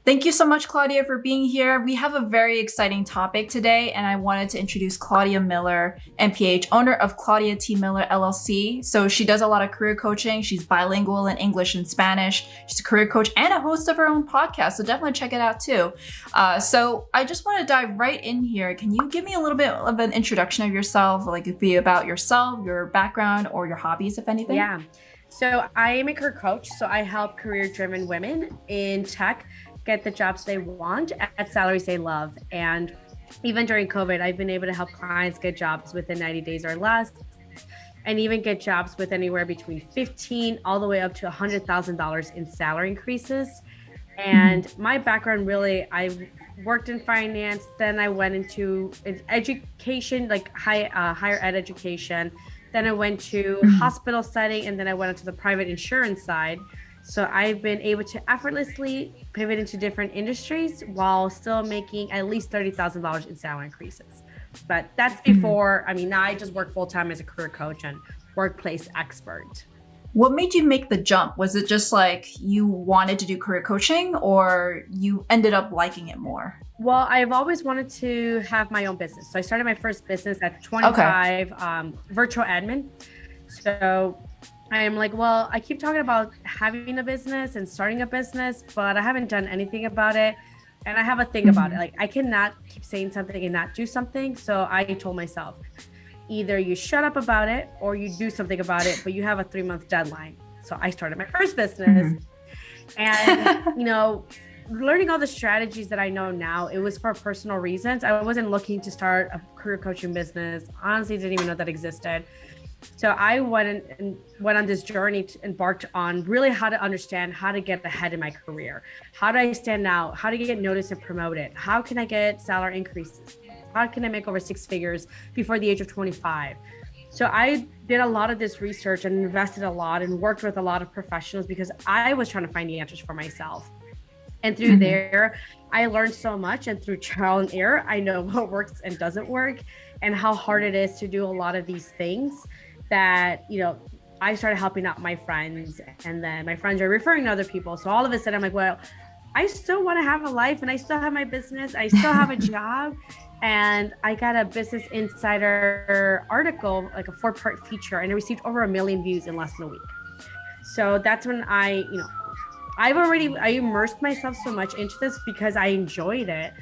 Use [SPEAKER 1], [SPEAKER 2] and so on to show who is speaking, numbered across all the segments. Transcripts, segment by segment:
[SPEAKER 1] Thank you so much, Claudia, for being here. We have a very exciting topic today, and I wanted to introduce Claudia Miller, MPH, owner of Claudia T Miller LLC. So she does a lot of career coaching. She's bilingual in English and Spanish. She's a career coach and a host of her own podcast. So definitely check it out too. So I just want to dive right in here. Can you give me a little bit of an introduction of yourself? Like it be about yourself, your background, or your hobbies, if anything?
[SPEAKER 2] Yeah. So I am a career coach. So I help career-driven women in tech get the jobs they want at salaries they love. And even during COVID, I've been able to help clients get jobs within 90 days or less, and even get jobs with anywhere between 15 all the way up to $100,000 in salary increases. And my background, really, I worked in finance, then I went into education, like higher ed education. Then I went to hospital setting, and then I went into the private insurance side. So I've been able to effortlessly pivot into different industries while still making at least $30,000 in salary increases. But that's before, now I just work full-time as a career coach and workplace expert.
[SPEAKER 1] What made you make the jump? Was it just like you wanted to do career coaching, or you ended up liking it more?
[SPEAKER 2] Well, I've always wanted to have my own business. So I started my first business at 25, virtual admin. So I'm like, well, I keep talking about having a business and starting a business, but I haven't done anything about it. And I have a thing about it. Like, I cannot keep saying something and not do something. So I told myself, either you shut up about it or you do something about it, but you have a 3-month deadline. So I started my first business and, learning all the strategies that I know now, it was for personal reasons. I wasn't looking to start a career coaching business. Honestly, didn't even know that existed. So I went on this journey embarked on really how to understand how to get ahead in my career. How do I stand out? How to get noticed and promoted? How can I get salary increases? How can I make over 6 figures before the age of 25? So I did a lot of this research and invested a lot and worked with a lot of professionals because I was trying to find the answers for myself. And through there, I learned so much. And through trial and error, I know what works and doesn't work and how hard it is to do a lot of these things that, I started helping out my friends, and then my friends are referring to other people. So all of a sudden I'm like, well, I still want to have a life and I still have my business. I still have a job. And I got a Business Insider article, like a 4-part feature, and it received over 1 million views in less than a week. So that's when I immersed myself so much into this because I enjoyed it.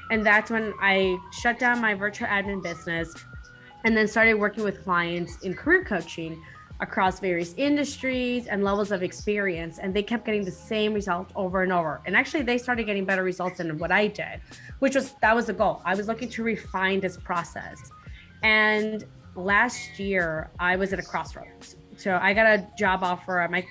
[SPEAKER 2] And that's when I shut down my virtual admin business and then started working with clients in career coaching across various industries and levels of experience. And they kept getting the same result over and over. And actually they started getting better results than what I did, that was the goal. I was looking to refine this process. And last year I was at a crossroads. So I got a job offer at my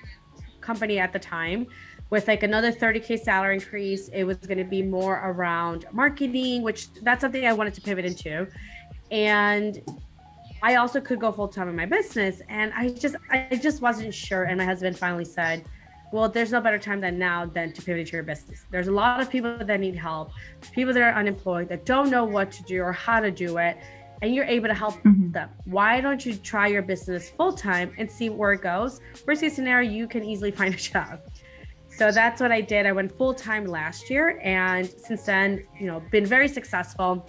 [SPEAKER 2] company at the time with like another 30K salary increase. It was going to be more around marketing, which that's something I wanted to pivot into. And I also could go full time in my business. And I just wasn't sure. And my husband finally said, well, there's no better time than now than to pivot into your business. There's a lot of people that need help, people that are unemployed, that don't know what to do or how to do it. And you're able to help them. Why don't you try your business full time and see where it goes? Worst case scenario, you can easily find a job. So that's what I did. I went full time last year. And since then, been very successful.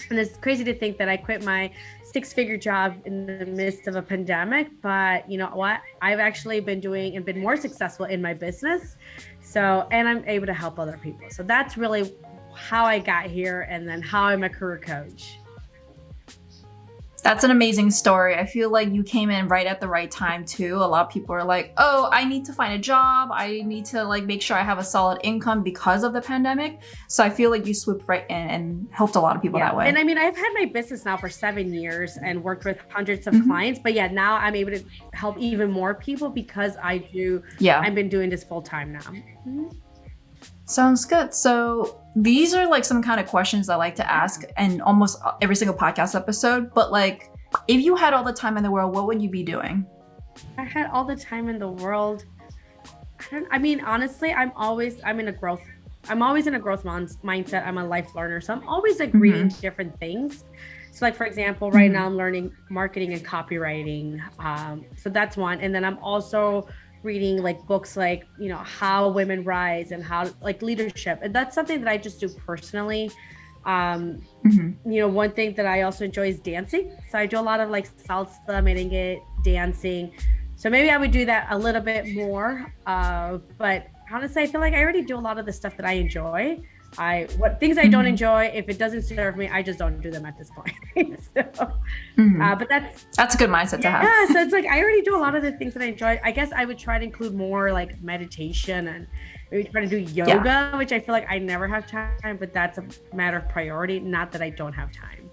[SPEAKER 2] And it's crazy to think that I quit my 6-figure job in the midst of a pandemic. But you know what? I've actually been doing and been more successful in my business. So, and I'm able to help other people. So that's really how I got here, and then how I'm a career coach.
[SPEAKER 1] That's an amazing story. I feel like you came in right at the right time too. A lot of people are like, oh, I need to find a job. I need to make sure I have a solid income because of the pandemic. So I feel like you swooped right in and helped a lot of people that way.
[SPEAKER 2] And I've had my business now for 7 years and worked with hundreds of clients, but now I'm able to help even more people because I've been doing this full time now.
[SPEAKER 1] Sounds good. So these are some kind of questions I like to ask in almost every single podcast episode. But if you had all the time in the world, what would you be doing?
[SPEAKER 2] I had all the time in the world. Honestly, I'm always in a growth mindset. I'm a life learner. So I'm always reading different things. So for example, right now I'm learning marketing and copywriting. So that's one. And then I'm also reading like books like, How Women Rise and how like leadership. And that's something that I just do personally. One thing that I also enjoy is dancing. So I do a lot of like salsa, merengue, dancing. So maybe I would do that a little bit more. But honestly, I feel like I already do a lot of the stuff that I enjoy. What things I don't enjoy, if it doesn't serve me, I just don't do them at this point. But
[SPEAKER 1] that's a good mindset to have.
[SPEAKER 2] Yeah, so it's like I already do a lot of the things that I enjoy. I guess I would try to include more like meditation and maybe try to do yoga, which I feel like I never have time, but that's a matter of priority, not that I don't have time.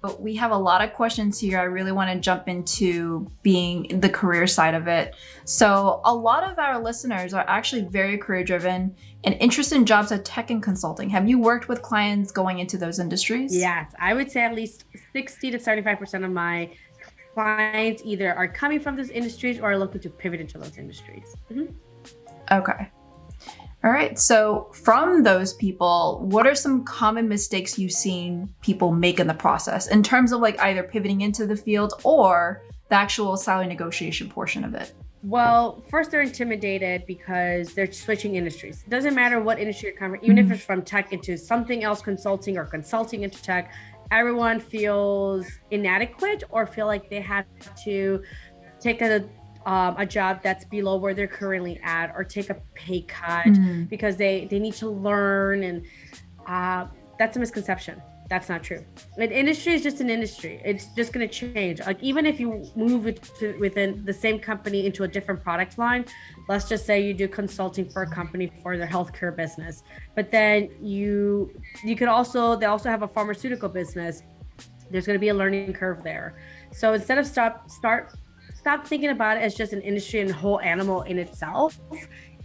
[SPEAKER 1] But we have a lot of questions here. I really want to jump into being the career side of it. So a lot of our listeners are actually very career driven and interested in jobs at tech and consulting. Have you worked with clients going into those industries?
[SPEAKER 2] Yes, I would say at least 60 to 75% of my clients either are coming from those industries or are looking to pivot into those industries.
[SPEAKER 1] Okay. All right. So from those people, what are some common mistakes you've seen people make in the process in terms of like either pivoting into the field or the actual salary negotiation portion of it?
[SPEAKER 2] Well, first they're intimidated because they're switching industries. It doesn't matter what industry you're coming, even if it's from tech into something else, consulting or consulting into tech, everyone feels inadequate or feel like they have to take a job that's below where they're currently at or take a pay cut because they need to learn. And that's a misconception. That's not true. An industry is just an industry. It's just going to change. Like even if you move it within the same company into a different product line, let's just say you do consulting for a company for their healthcare business, but then you could also, they also have a pharmaceutical business. There's going to be a learning curve there. So instead of stop thinking about it as just an industry and a whole animal in itself.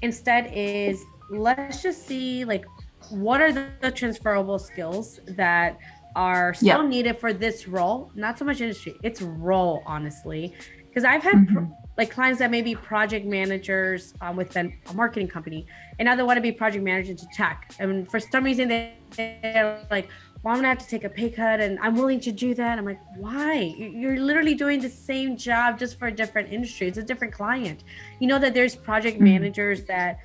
[SPEAKER 2] Instead is let's just see like what are the transferable skills that are still needed for this role, not so much industry, it's role, honestly. Because I've had like clients that may be project managers with a marketing company, and now they want to be project managers into tech. And for some reason they're like, well, I'm gonna have to take a pay cut and I'm willing to do that. I'm like, why? You're literally doing the same job just for a different industry. It's a different client. You know that there's project managers that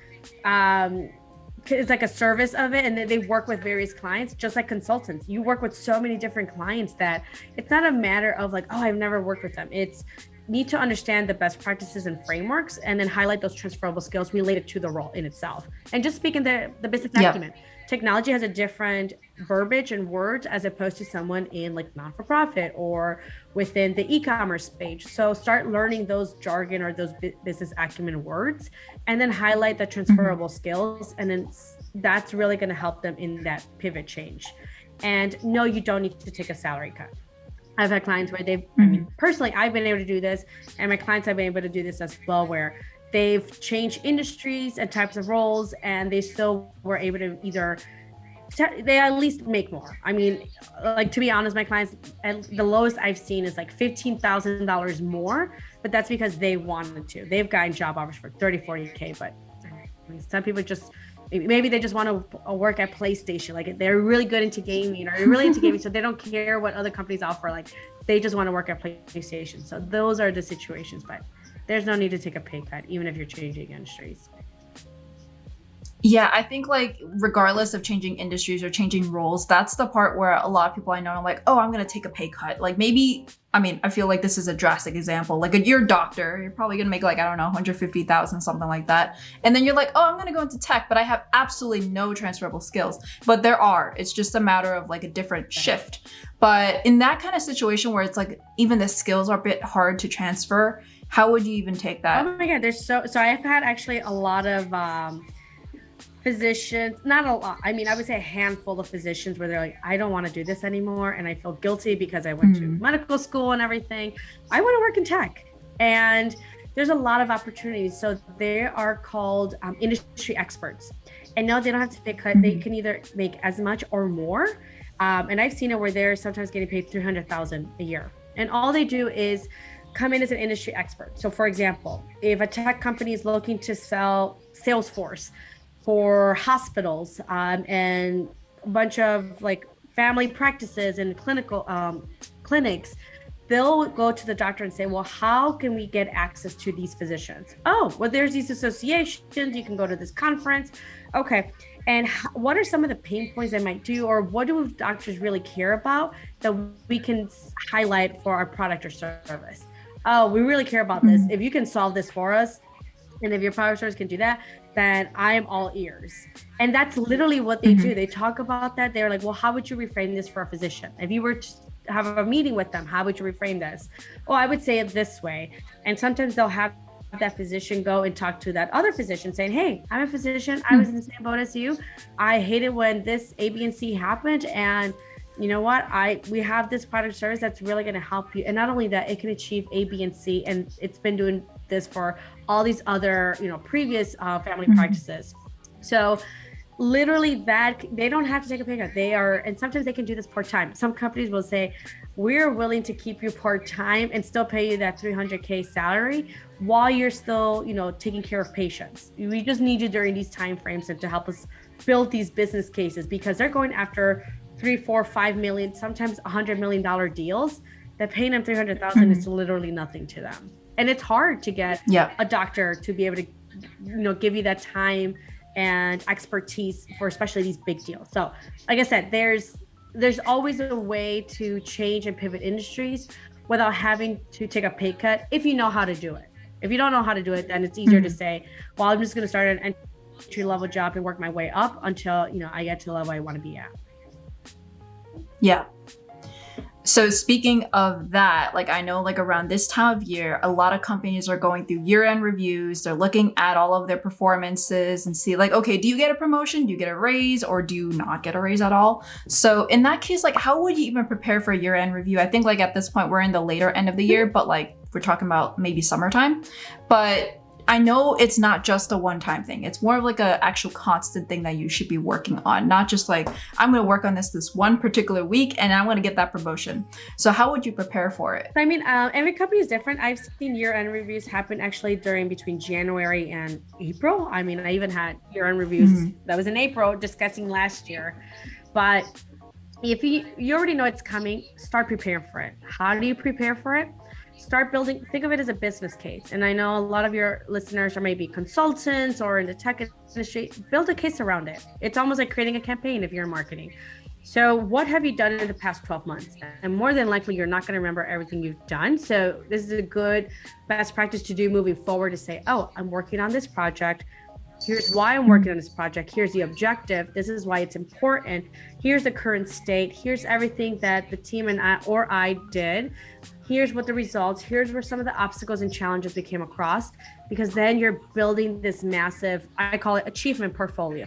[SPEAKER 2] it's like a service of it, and they work with various clients, just like consultants. You work with so many different clients that it's not a matter of like, oh, I've never worked with them. It's need to understand the best practices and frameworks and then highlight those transferable skills related to the role in itself. And just speaking the business acumen. Technology has a different verbiage and words as opposed to someone in like non-for-profit or within the e-commerce page. So start learning those jargon or those business acumen words and then highlight the transferable skills. And then that's really going to help them in that pivot change. And no, you don't need to take a salary cut. I've had clients where personally, I've been able to do this, and my clients have been able to do this as well, where they've changed industries and types of roles, and they still were able to they at least make more. I mean, like, to be honest, my clients, the lowest I've seen is like $15,000 more, but that's because they wanted to. They've gotten job offers for 30, 40K, but I mean, some people just, maybe they just want to work at PlayStation. Like they're really good into gaming or really into gaming, so they don't care what other companies offer. Like they just want to work at PlayStation. So those are the situations, but there's no need to take a pay cut, even if you're changing industries.
[SPEAKER 1] Yeah, I think like regardless of changing industries or changing roles, that's the part where a lot of people I know are like, oh, I'm going to take a pay cut. Like maybe, I mean, I feel like this is a drastic example. Like you're a doctor, you're probably going to make like, I don't know, 150,000, something like that. And then you're like, oh, I'm going to go into tech, but I have absolutely no transferable skills. But there are. It's just a matter of like a different shift. But in that kind of situation where it's like even the skills are a bit hard to transfer, how would you even take that?
[SPEAKER 2] Oh my God, there's so I've had actually a lot of physicians, not a lot. I mean, I would say a handful of physicians where they're like, I don't want to do this anymore. And I feel guilty because I went to medical school and everything. I want to work in tech. And there's a lot of opportunities. So they are called industry experts. And no, they don't have to pay cut. They can either make as much or more. And I've seen it where they're sometimes getting paid $300,000 a year. And all they do is come in as an industry expert. So for example, if a tech company is looking to sell Salesforce for hospitals and a bunch of like family practices and clinics, they'll go to the doctor and say, well, how can we get access to these physicians? Oh, well, there's these associations. You can go to this conference. Okay. And what are some of the pain points they might do, or what do doctors really care about that we can highlight for our product or service? Oh, we really care about this. If you can solve this for us, and if your product or service can do that, then I am all ears. And that's literally what they do. They talk about that. They're like, well, how would you reframe this for a physician? If you were to have a meeting with them, how would you reframe this? Oh, I would say it this way. And sometimes they'll have that physician go and talk to that other physician saying, hey, I'm a physician. I was in the same boat as you. I hated when this A, B, and C happened. And you know what? We have this product service that's really going to help you. And not only that, it can achieve A, B, and C. And it's been doing this for all these other, previous family practices. So literally that they don't have to take a pay cut. And sometimes they can do this part-time. Some companies will say, we're willing to keep you part-time and still pay you that $300K salary while you're still, taking care of patients. We just need you during these time frames and to help us build these business cases, because they're going after 3, 4, 5 million, sometimes $100 million deals. That paying them 300,000 is literally nothing to them. And it's hard to get a doctor to be able to, give you that time and expertise for especially these big deals. So like I said, there's always a way to change and pivot industries without having to take a pay cut if you know how to do it. If you don't know how to do it, then it's easier to say, well, I'm just going to start an entry level job and work my way up until, I get to the level I want to be at.
[SPEAKER 1] Yeah. So speaking of that, I know around this time of year, a lot of companies are going through year-end reviews. They're looking at all of their performances and see okay, do you get a promotion? Do you get a raise, or do you not get a raise at all? So in that case, how would you even prepare for a year-end review? I think at this point, we're in the later end of the year, but we're talking about maybe summertime. But I know it's not just a one-time thing. It's more of a actual constant thing that you should be working on, not just I'm going to work on this one particular week and I'm going to get that promotion. So how would you prepare for it?
[SPEAKER 2] I mean, every company is different. I've seen year-end reviews happen actually between January and April. I mean, I even had year-end reviews that was in April discussing last year. But if you already know it's coming, start preparing for it. How do you prepare for it? Start building, think of it as a business case. And I know a lot of your listeners are maybe consultants or in the tech industry. Build a case around it. It's almost like creating a campaign if you're in marketing. So what have you done in the past 12 months? And more than likely, you're not going to remember everything you've done. So this is a good best practice to do moving forward, to say, oh, I'm working on this project. Here's why I'm working on this project. Here's the objective. This is why it's important. Here's the current state. Here's everything that the team and I did. Here's what the results, here's where some of the obstacles and challenges we came across, because then you're building this massive, I call it achievement portfolio.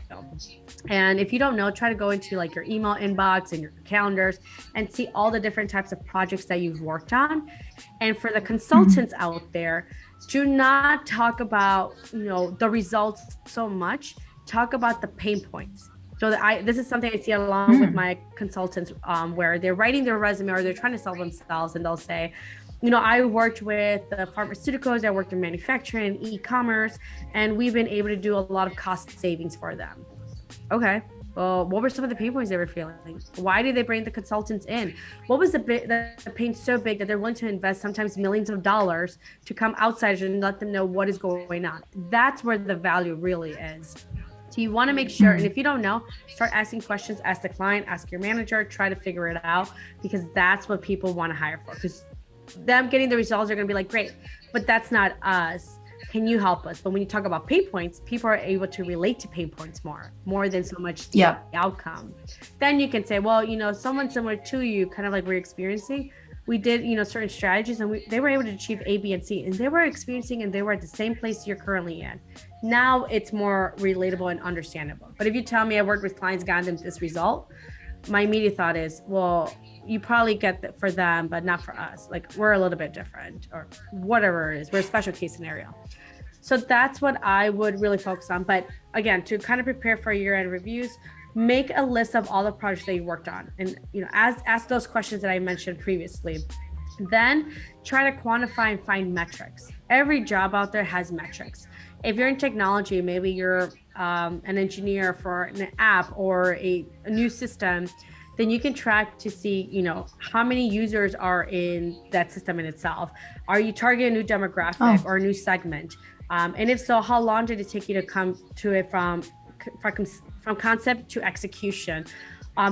[SPEAKER 2] And if you don't know, try to go into your email inbox and your calendars and see all the different types of projects that you've worked on. And for the consultants out there, do not talk about, the results so much, talk about the pain points. So this is something I see along with my consultants, where they're writing their resume or they're trying to sell themselves, and they'll say, I worked with the pharmaceuticals, I worked in manufacturing and e-commerce, and we've been able to do a lot of cost savings for them. Okay, well, what were some of the pain points they were feeling? Why did they bring the consultants in? What was the pain so big that they're willing to invest sometimes millions of dollars to come outsiders and let them know what is going on? That's where the value really is. So you want to make sure, and if you don't know, start asking questions, ask the client, ask your manager, try to figure it out, because that's what people want to hire for. Because them getting the results are going to be like, great, but that's not us. Can you help us? But when you talk about pain points, people are able to relate to pain points more than so much the outcome. Then you can say, well, someone similar to you, kind of like we're experiencing, we did, certain strategies, and they were able to achieve A, B, and C, and they were experiencing, and they were at the same place you're currently in. Now it's more relatable and understandable. But if you tell me I worked with clients, got them this result, my immediate thought is, well, you probably get that for them, but not for us. We're a little bit different, or whatever it is. We're a special case scenario. So that's what I would really focus on. But again, to kind of prepare for year-end reviews, make a list of all the projects that you worked on, and ask those questions that I mentioned previously. Then try to quantify and find metrics. Every job out there has metrics. If you're in technology, maybe you're an engineer for an app or a new system, then you can track to see, how many users are in that system in itself. Are you targeting a new demographic or a new segment? And if so, how long did it take you to come to it from concept to execution?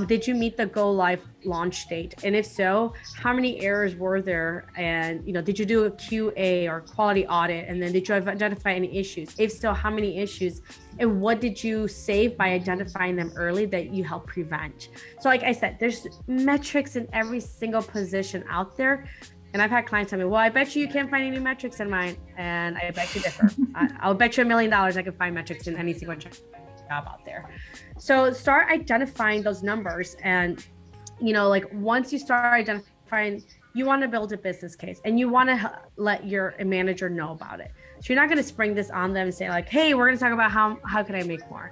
[SPEAKER 2] Did you meet the go live launch date? And if so, how many errors were there? And did you do a QA or quality audit? And then did you identify any issues? If so, how many issues? And what did you save by identifying them early that you help prevent? So like I said, there's metrics in every single position out there. And I've had clients tell me, well, I bet you can't find any metrics in mine. And I bet you differ. I'll bet you $1 million I can find metrics in any single job out there. So start identifying those numbers. And, like once you start identifying, you want to build a business case and you want to let your manager know about it. So you're not going to spring this on them and say like, hey, we're going to talk about how can I make more?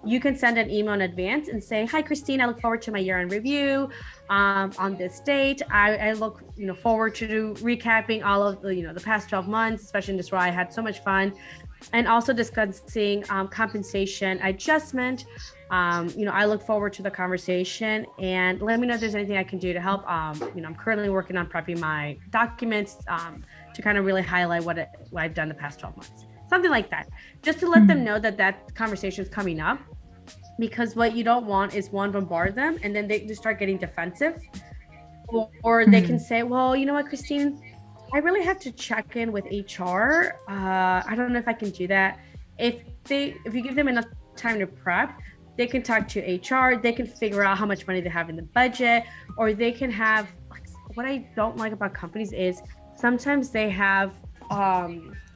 [SPEAKER 2] You can send an email in advance and say, hi, Christine, I look forward to my year-end review on this date. I look forward to recapping all of the past 12 months, especially in this role. I had so much fun. And also discussing compensation adjustment. I look forward to the conversation and let me know if there's anything I can do to help. I'm currently working on prepping my documents to kind of really highlight what I've done the past 12 months. Something like that, just to let them know that conversation is coming up, because what you don't want is bombard them and then they just start getting defensive, or they can say, well, you know what, Christine, I really have to check in with HR. I don't know if I can do that. If you give them enough time to prep, they can talk to HR. They can figure out how much money they have in the budget, or they can have. What I don't like about companies is sometimes they have.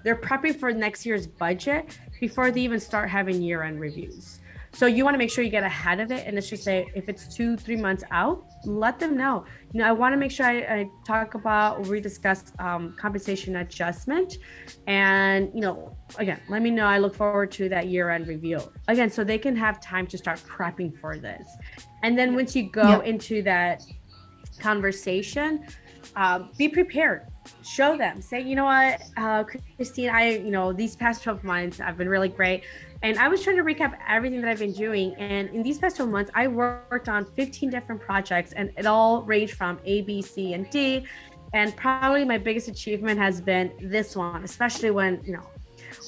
[SPEAKER 2] They're prepping for next year's budget before they even start having year-end reviews. So you want to make sure you get ahead of it. And let's just say if it's 2-3 months out, let them know. I want to make sure I talk about, we discuss compensation adjustment. And, again, let me know. I look forward to that year-end review. Again, so they can have time to start prepping for this. And then once you go into that conversation, be prepared. Show them, say, you know what, Christine, these past 12 months have been really great. And I was trying to recap everything that I've been doing. And in these past 12 months, I worked on 15 different projects and it all ranged from A, B, C, and D. And probably my biggest achievement has been this one, especially when,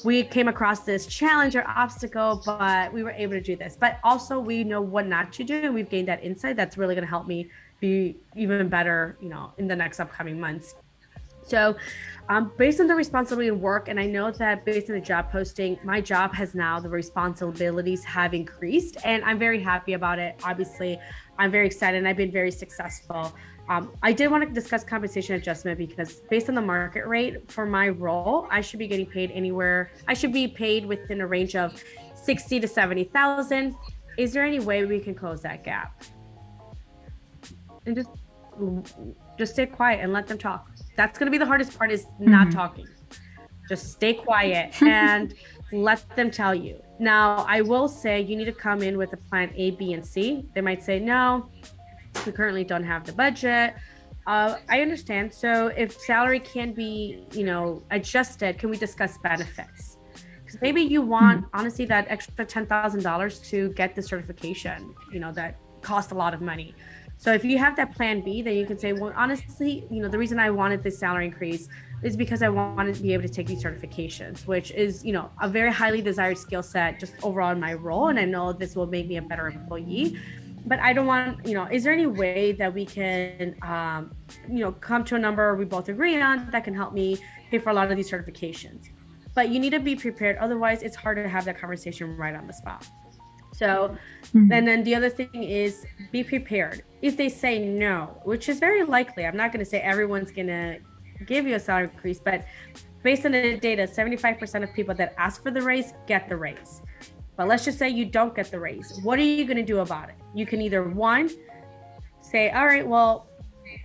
[SPEAKER 2] we came across this challenge or obstacle, but we were able to do this. But also we know what not to do. And we've gained that insight that's really going to help me be even better, in the next upcoming months. So based on the responsibility of work, and I know that based on the job posting, my job has now, the responsibilities have increased and I'm very happy about it. Obviously, I'm very excited and I've been very successful. I did want to discuss compensation adjustment because based on the market rate for my role, I should be getting paid within a range of 60 to 70,000. Is there any way we can close that gap? And just stay quiet and let them talk. That's going to be the hardest part, is not talking. Just stay quiet and let them tell you. Now, I will say you need to come in with a plan A, B, and C. They might say, no, we currently don't have the budget. I understand. So if salary can be, adjusted, can we discuss benefits? Because maybe you want, honestly, that extra $10,000 to get the certification, that cost a lot of money. So if you have that plan B, then you can say, well, honestly, the reason I wanted this salary increase is because I wanted to be able to take these certifications, which is, a very highly desired skill set just overall in my role. And I know this will make me a better employee, but I don't want, is there any way that we can, come to a number we both agree on that can help me pay for a lot of these certifications? But you need to be prepared. Otherwise, it's hard to have that conversation right on the spot. So, and then the other thing is be prepared. If they say no, which is very likely, I'm not going to say everyone's going to give you a salary increase, but based on the data, 75% of people that ask for the raise get the raise. But let's just say you don't get the raise. What are you going to do about it? You can either, one, say, all right, well,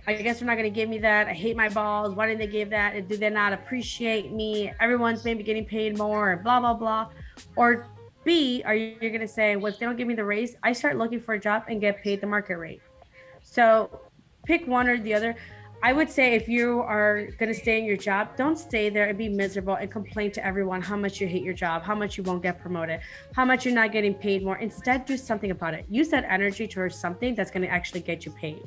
[SPEAKER 2] I guess they're not going to give me that. I hate my boss. Why didn't they give that? Did they not appreciate me? Everyone's maybe getting paid more, blah, blah, blah. Or B, are you going to say, well, if they don't give me the raise, I start looking for a job and get paid the market rate. So pick one or the other. I would say if you are going to stay in your job, don't stay there and be miserable and complain to everyone how much you hate your job, how much you won't get promoted, how much you're not getting paid more. Instead, do something about it. Use that energy towards something that's going to actually get you paid.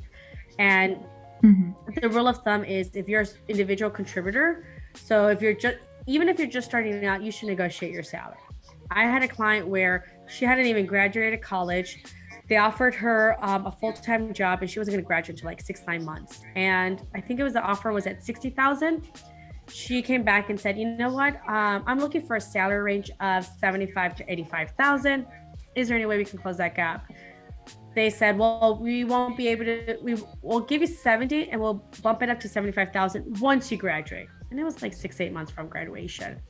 [SPEAKER 2] And the rule of thumb is if you're an individual contributor, so if you're just, even if you're just starting out, you should negotiate your salary. I had a client where she hadn't even graduated college. They offered her a full-time job and she wasn't going to graduate until like 6-9 months. And I think it was the offer was at 60,000. She came back and said, you know what? I'm looking for a salary range of 75 to 85,000. Is there any way we can close that gap? They said, well, we won't be able to, we'll give you 70 and we'll bump it up to 75,000 once you graduate. And it was like 6-8 months from graduation.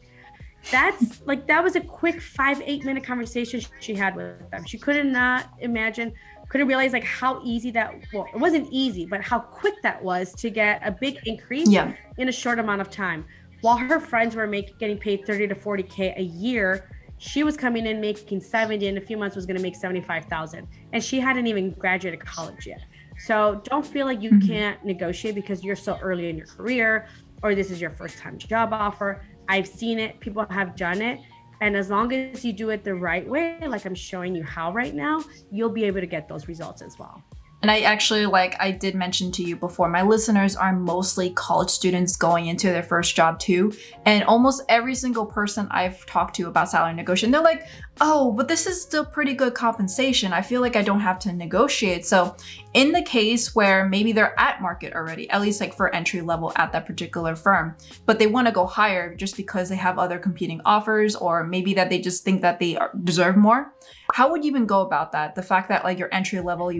[SPEAKER 2] That's like, that was a quick 5-8 minute conversation she had with them. She couldn't realize like how easy well, it wasn't easy, but how quick that was to get a big increase in a short amount of time. While her friends were getting paid 30 to 40K a year, she was coming in making 70, in a few months was going to make 75,000. And she hadn't even graduated college yet. So don't feel like you can't negotiate because you're so early in your career or this is your first time job offer. I've seen it. People have done it. And as long as you do it the right way, like I'm showing you how right now, you'll be able to get those results as well.
[SPEAKER 1] And I actually, like I did mention to you before, my listeners are mostly college students going into their first job too. And almost every single person I've talked to about salary negotiation, they're like, oh, but this is still pretty good compensation. I feel like I don't have to negotiate. So in the case where maybe they're at market already, at least like for entry level at that particular firm, but they want to go higher just because they have other competing offers, or maybe that they just think that they deserve more. How would you even go about that? The fact that like your entry level,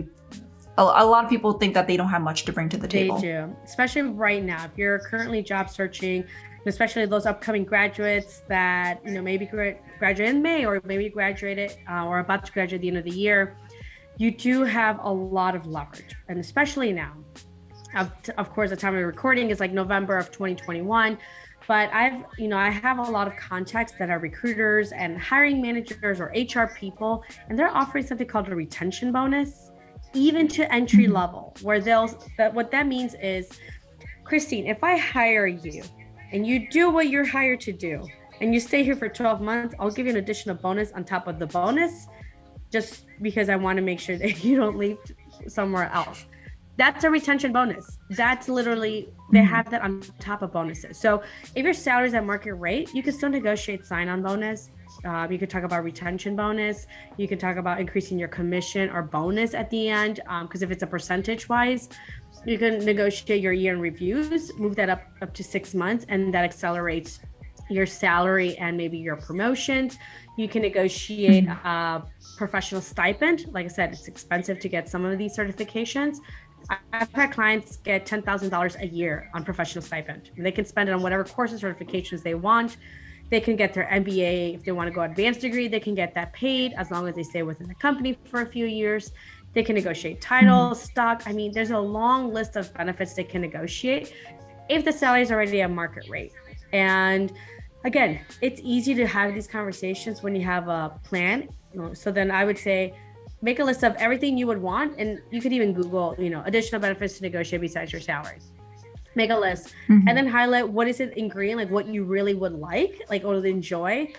[SPEAKER 1] a lot of people think that they don't have much to bring to the table.
[SPEAKER 2] They do, especially right now. If you're currently job searching, especially those upcoming graduates that, you know, maybe graduate in May or maybe graduated or about to graduate at the end of the year, you do have a lot of leverage. And especially now, of course, the time of recording is like November of 2021. But I have a lot of contacts that are recruiters and hiring managers or HR people, and they're offering something called a retention bonus, even to entry level, where what that means is, Christine, if I hire you and you do what you're hired to do and you stay here for 12 months, I'll give you an additional bonus on top of the bonus, just because I want to make sure that you don't leave somewhere else. That's a retention bonus. That's literally, they have that on top of bonuses. So if your salary is at market rate, you can still negotiate sign-on bonus. You could talk about retention bonus. You could talk about increasing your commission or bonus at the end. Because if it's a percentage wise, you can negotiate your year in reviews, move that up to 6 months, and that accelerates your salary and maybe your promotions. You can negotiate a professional stipend. Like I said, it's expensive to get some of these certifications. I've had clients get $10,000 a year on professional stipend. They can spend it on whatever courses, certifications they want. They can get their MBA. If they want to go advanced degree, they can get that paid as long as they stay within the company for a few years. They can negotiate titles, stock. I mean, there's a long list of benefits they can negotiate if the salary is already at market rate. And again, it's easy to have these conversations when you have a plan. So then I would say, make a list of everything you would want. And you could even Google, additional benefits to negotiate besides your salary. Make a list and then highlight what is it in green, like what you really would like or would enjoy.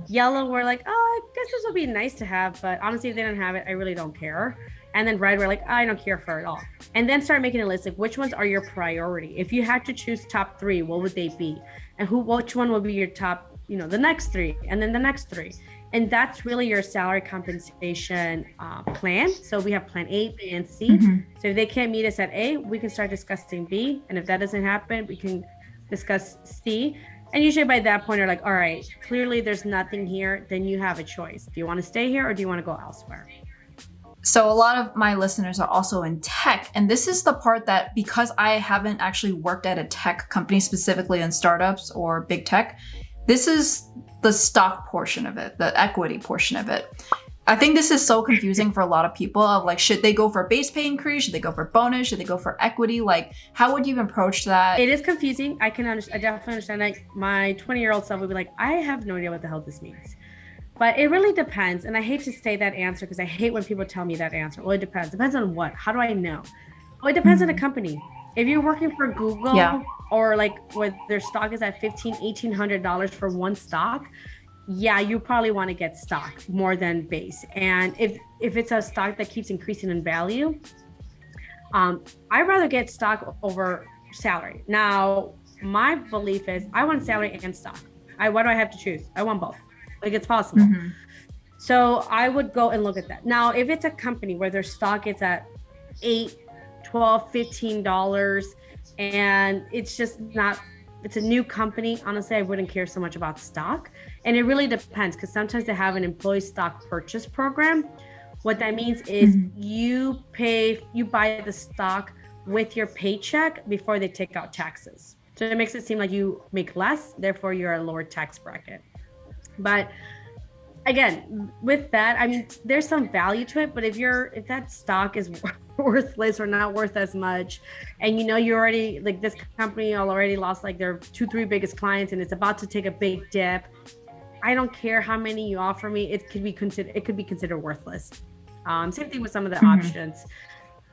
[SPEAKER 2] Yellow, we're like, oh, I guess this would be nice to have, but honestly, if they don't have it, I really don't care. And then red, we're like, I don't care for it all. And then start making a list, like which ones are your priority? If you had to choose top 3, what would they be? And which one would be your top, the next 3, and then the next 3. And that's really your salary compensation plan. So we have plan A, B, and C. So if they can't meet us at A, we can start discussing B. And if that doesn't happen, we can discuss C. And usually by that point, they're like, all right, clearly there's nothing here. Then you have a choice. Do you want to stay here or do you want to go elsewhere?
[SPEAKER 1] So a lot of my listeners are also in tech. And this is the part that, because I haven't actually worked at a tech company, specifically in startups or big tech, this is the stock portion of it, the equity portion of it. I think this is so confusing for a lot of people of like, should they go for a base pay increase? Should they go for bonus? Should they go for equity? Like, how would you even approach that?
[SPEAKER 2] It is confusing. I definitely understand that. My 20-year-old self would be like, I have no idea what the hell this means. But it really depends. And I hate to say that answer because I hate when people tell me that answer. Well, it depends. Depends on what? How do I know? Well, it depends on the company. If you're working for Google,
[SPEAKER 1] Yeah.
[SPEAKER 2] or like where their stock is at $1,800 for one stock, yeah, you probably want to get stock more than base. And if it's a stock that keeps increasing in value, I'd rather get stock over salary. Now, my belief is I want salary and stock. Why do I have to choose? I want both. Like, it's possible.
[SPEAKER 1] Mm-hmm.
[SPEAKER 2] So I would go and look at that. Now, if it's a company where their stock is at 8, 12, $15, and it's just not, it's a new company, honestly, I wouldn't care so much about stock. And it really depends, because sometimes they have an employee stock purchase program. What that means is you buy the stock with your paycheck before they take out taxes. So it makes it seem like you make less, therefore you're a lower tax bracket. But again, with that, I mean, there's some value to it, but if that stock is worthless or not worth as much, and you already, like, this company already lost like their 2-3 biggest clients and it's about to take a big dip, I don't care how many you offer me, it could be considered worthless. Same thing with some of the options.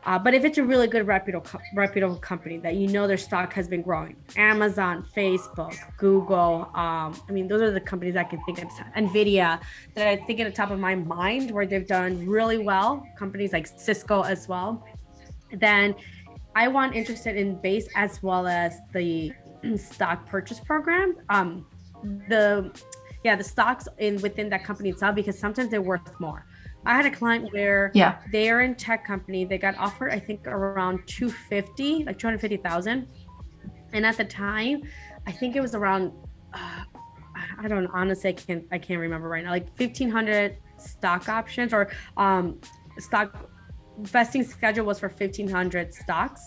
[SPEAKER 2] But if it's a really good reputable company that their stock has been growing, Amazon, Facebook, Google, I mean, those are the companies I can think of, NVIDIA, that I think at the top of my mind where they've done really well, companies like Cisco as well, then I want interested in base as well as the stock purchase program. The stocks within that company itself, because sometimes they're worth more. I had a client where they are in tech company. They got offered, I think, around 250,000. And at the time, I think it was around, I don't know, honestly, I can't remember right now, like 1,500 stock options, or stock vesting schedule was for 1,500 stocks.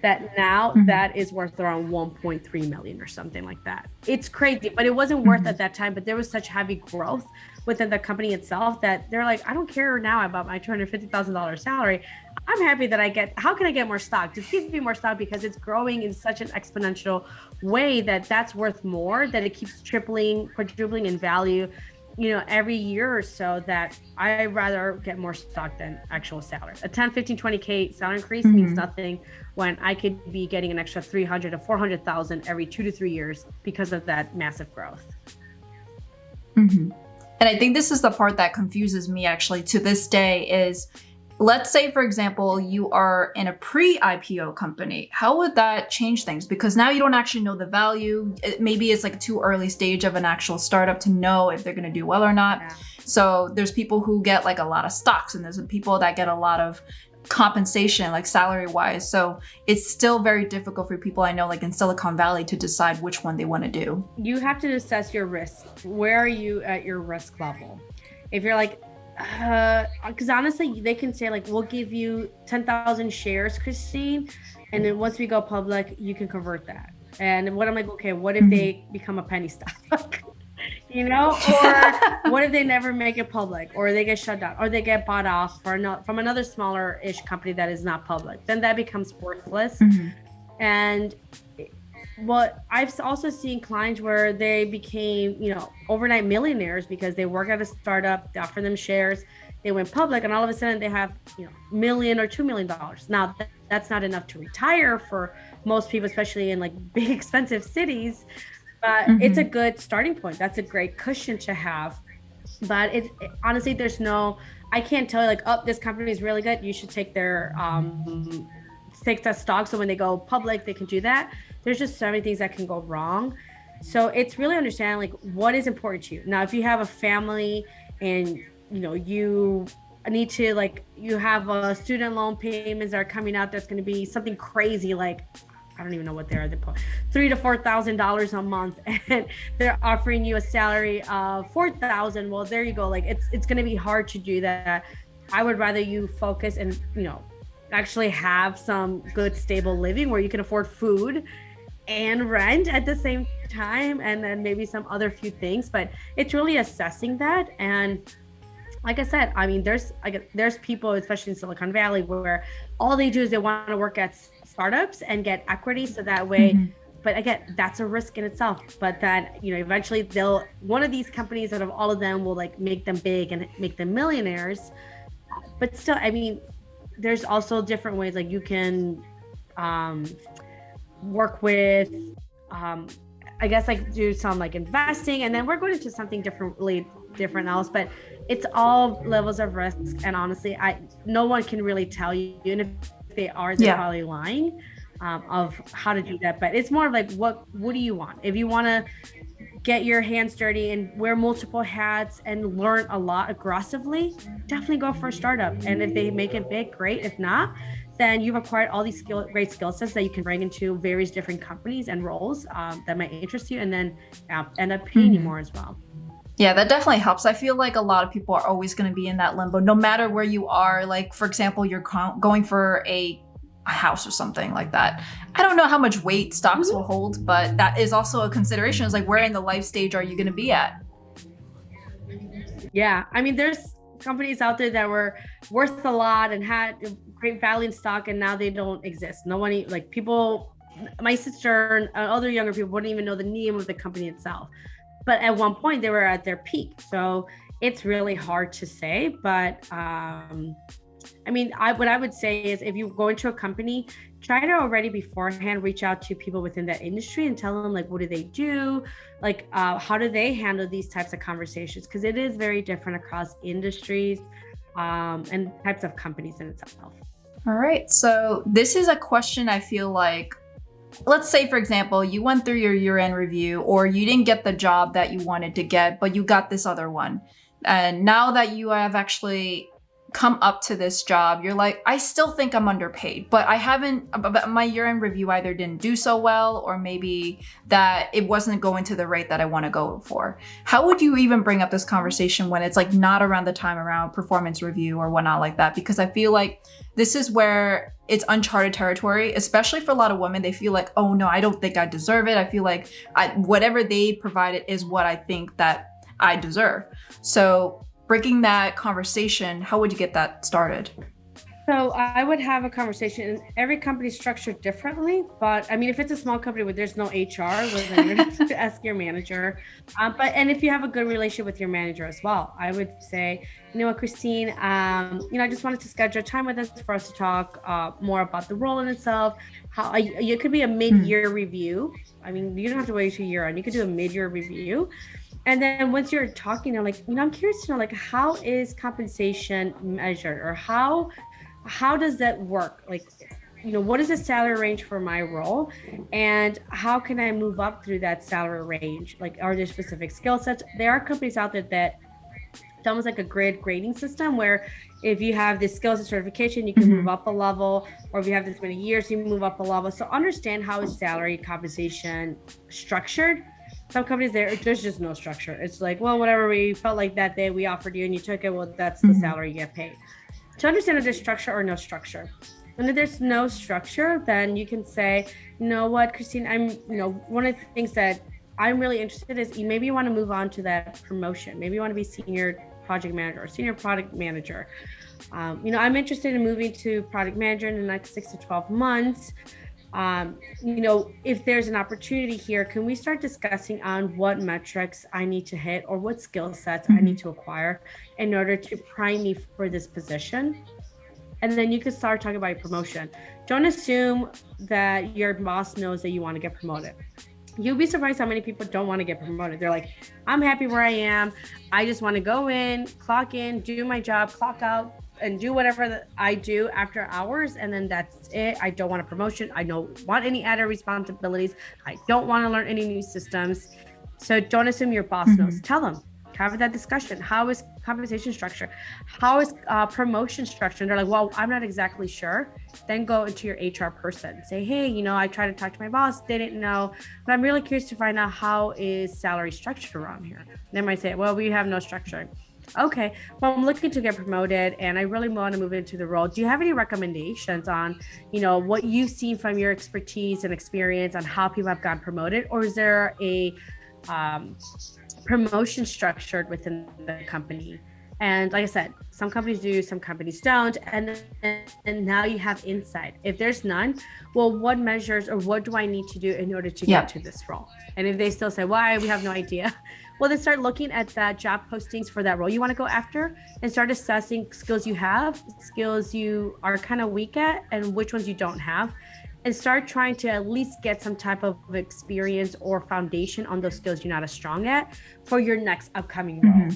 [SPEAKER 2] That now that is worth around 1.3 million or something like that. It's crazy, but it wasn't worth at that time. But there was such heavy growth within the company itself that they're like, I don't care now about my $250,000 salary. I'm happy that how can I get more stock? Just give me more stock, because it's growing in such an exponential way that's worth more, that it keeps tripling, quadrupling in value, every year or so, that I'd rather get more stock than actual salary. A 10, 15, 20K salary increase means nothing when I could be getting an extra 300 to 400,000 every 2 to 3 years because of that massive growth.
[SPEAKER 1] And I think this is the part that confuses me actually to this day is, let's say, for example, you are in a pre-IPO company. How would that change things? Because now you don't actually know the value. Maybe it's like a too early stage of an actual startup to know if they're going to do well or not. Yeah. So there's people who get like a lot of stocks, and there's people that get a lot of compensation, like salary wise. So it's still very difficult for people I know, like in Silicon Valley, to decide which one they want to do.
[SPEAKER 2] You have to assess your risk. Where are you at your risk level? If you're like, because honestly, they can say like, we'll give you 10,000 shares, Christine, and then once we go public, you can convert that. And what I'm like, okay, what if they become a penny stock? Or what if they never make it public, or they get shut down, or they get bought off from another smaller-ish company that is not public? Then that becomes worthless. And I've also seen clients where they became, overnight millionaires because they work at a startup, they offer them shares, they went public, and all of a sudden they have, $1 million or $2 million. Now that's not enough to retire for most people, especially in like big expensive cities. But it's a good starting point. That's a great cushion to have. But honestly, I can't tell you like, oh, this company is really good, you should take take that stock, so when they go public, they can do that. There's just so many things that can go wrong. So it's really understanding like what is important to you. Now, if you have a family and you need to, like, you have student loan payments that are coming out, that's going to be something crazy, like, I don't even know what they are. They put $3,000 to $4,000 a month, and they're offering you a salary of $4,000. Well, there you go. Like, it's going to be hard to do that. I would rather you focus and actually have some good stable living where you can afford food and rent at the same time, and then maybe some other few things. But it's really assessing that. And like I said, I mean, there's people, especially in Silicon Valley, where all they do is they want to work at startups and get equity, so that way. But again, that's a risk in itself. But then, eventually one of these companies out of all of them will like make them big and make them millionaires. But still, I mean, there's also different ways, like you can work with, I guess like do some like investing, and then we're going into something different else, but it's all levels of risk. And honestly, no one can really tell you, and if they are, they're probably lying, of how to do that. But it's more of like, what do you want? If you want to get your hands dirty and wear multiple hats and learn a lot aggressively, definitely go for a startup. And if they make it big, great. If not, then you've acquired all these great skill sets that you can bring into various different companies and roles that might interest you, and then end up paying you more as well.
[SPEAKER 1] Yeah, that definitely helps. I feel like a lot of people are always going to be in that limbo, no matter where you are. Like, for example, you're going for a house or something like that. I don't know how much weight stocks will hold, but that is also a consideration. It's like, where in the life stage are you going to be at?
[SPEAKER 2] Yeah, I mean, there's companies out there that were worth a lot and had great value in stock, and now they don't exist. No one, like people, my sister and other younger people wouldn't even know the name of the company itself. But at one point they were at their peak. So it's really hard to say. But I mean, what I would say is, if you go into a company, try to already beforehand reach out to people within that industry and tell them, like, what do they do? Like, how do they handle these types of conversations? Because it is very different across industries and types of companies in itself.
[SPEAKER 1] All right. So this is a question I feel like, let's say, for example, you went through your year-end review, or you didn't get the job that you wanted to get, but you got this other one. And now that you have actually come up to this job, you're like, I still think I'm underpaid, but my year-end review either didn't do so well, or maybe that it wasn't going to the rate that I want to go for. How would you even bring up this conversation when it's like not around the time around performance review or whatnot like that? Because I feel like this is where it's uncharted territory, especially for a lot of women. They feel like, oh no, I don't think I deserve it. I feel like whatever they provided is what I think that I deserve. So breaking that conversation, how would you get that started?
[SPEAKER 2] So I would have a conversation. Every company is structured differently, but I mean, if it's a small company where there's no HR, well, then you're going to have to ask your manager. And if you have a good relationship with your manager as well, I would say, you know what, Christine, I just wanted to schedule a time with us for us to talk more about the role in itself. How it could be a mid-year review. I mean, you don't have to wait till year end. You could do a mid-year review. And then once you're talking, they're like, I'm curious to know, like, how is compensation measured, or how does that work? Like, what is the salary range for my role, and how can I move up through that salary range? Like, are there specific skill sets? There are companies out there that it's almost like a grading system, where if you have this skills and certification, you can move up a level, or if you have this many years, you move up a level. So understand how is salary compensation structured. Some companies, there's just no structure. It's like, well, whatever we felt like that day, we offered you and you took it. Well, that's the salary you get paid. To understand if there's structure or no structure. And if there's no structure, then you can say, you know what, Christine, one of the things that I'm really interested is maybe you want to move on to that promotion. Maybe you want to be senior project manager or senior product manager. I'm interested in moving to product manager in the next 6 to 12 months. If there's an opportunity here, can we start discussing on what metrics I need to hit, or what skill sets I need to acquire in order to prime me for this position? And then you can start talking about your promotion. Don't assume that your boss knows that you want to get promoted. You'll be surprised how many people don't want to get promoted. They're like, I'm happy where I am. I just want to go in, clock in, do my job, clock out, and do whatever I do after hours, and then that's it. I don't want a promotion. I don't want any added responsibilities. I don't want to learn any new systems. So don't assume your boss knows. Tell them. Have that discussion. How is compensation structure? How is promotion structure? And they're like, well, I'm not exactly sure. Then go into your HR person. Say, hey, I tried to talk to my boss. They didn't know. But I'm really curious to find out, how is salary structured around here? They might say, well, we have no structure. Okay, well, I'm looking to get promoted and I really want to move into the role. Do you have any recommendations on, what you've seen from your expertise and experience on how people have gotten promoted? Or is there a promotion structured within the company? And like I said, some companies do, some companies don't. And now you have insight. If there's none, well, what measures or what do I need to do in order to get to this role? And if they still say, why, we have no idea. Well, then start looking at that job postings for that role you want to go after, and start assessing skills you have, skills you are kind of weak at, and which ones you don't have. and start trying to at least get some type of experience or foundation on those skills you're not as strong at for your next upcoming role.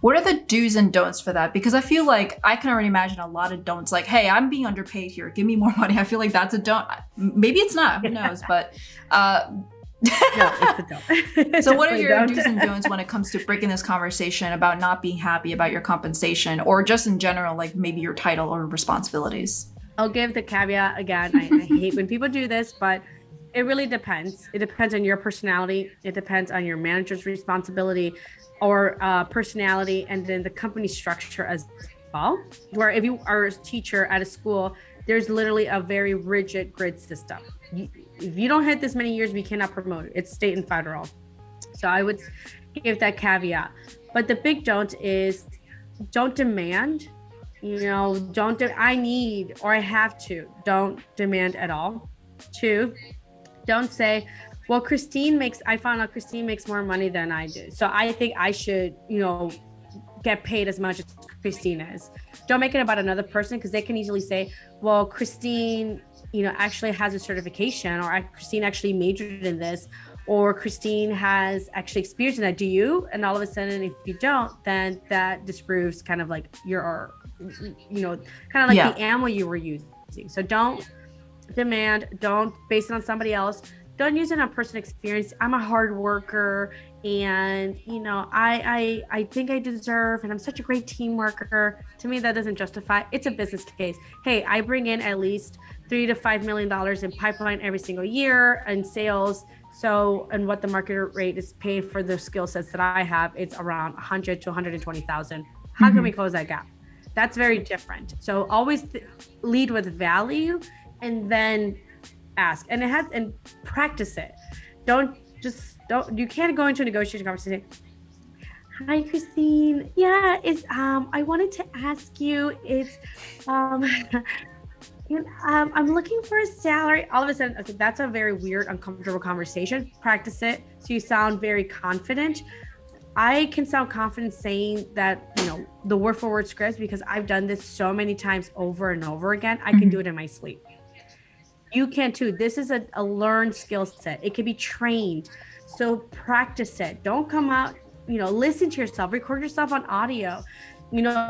[SPEAKER 1] What are the do's and don'ts for that? Because I feel like I can already imagine a lot of don'ts, like, hey, I'm being underpaid here, give me more money. I feel like that's a don't. Maybe it's not, who knows, but
[SPEAKER 2] no, it's a don't.
[SPEAKER 1] So what are your do's and don'ts when it comes to breaking this conversation about not being happy about your compensation, or just in general, like maybe your title or responsibilities?
[SPEAKER 2] I'll give the caveat again. I hate when people do this, but it really depends. It depends on your personality. It depends on your manager's responsibility or personality, and then the company structure as well. Where if you are a teacher at a school, there's literally a very rigid grid system. If you don't hit this many years, we cannot promote it. It's state and federal. So I would give that caveat. But the big don't is don't demand. I need or I have to. Don't demand at all. 2, don't say, well, I found out Christine makes more money than I do, so I think I should, get paid as much as Christine is. Don't make it about another person, because they can easily say, well, Christine, actually has a certification, or Christine actually majored in this, or Christine has actually experience in that. Do you? And all of a sudden, if you don't, then that disproves kind of like your the ammo you were using. So don't demand, don't base it on somebody else. Don't use it on personal experience. I'm a hard worker, and I think I deserve, and I'm such a great team worker. To me, that doesn't justify. It's a business case. Hey, I bring in at least $3 to $5 million in pipeline every single year in sales. So, and what the market rate is paid for the skill sets that I have, it's around 100 to 120,000. How can we close that gap? That's very different. So always lead with value, and then ask, and practice it. You can't go into a negotiation conversation. Hi, Christine. Yeah, I wanted to ask you, I'm looking for a salary. All of a sudden, okay, that's a very weird, uncomfortable conversation. Practice it so you sound very confident. I can sound confident saying that, the word for word script, because I've done this so many times over and over again. I can do it in my sleep. You can too. This is a learned skill set. It can be trained. So practice it. Don't come out, listen to yourself, record yourself on audio.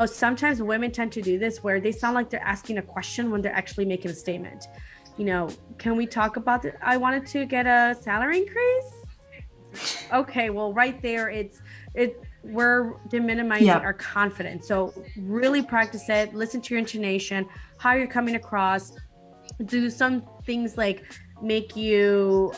[SPEAKER 2] Sometimes women tend to do this where they sound like they're asking a question when they're actually making a statement. Can we talk about it? I wanted to get a salary increase. Okay, well, right there, we're minimizing our confidence. So really practice it. Listen to your intonation, how you're coming across. Do some things like make you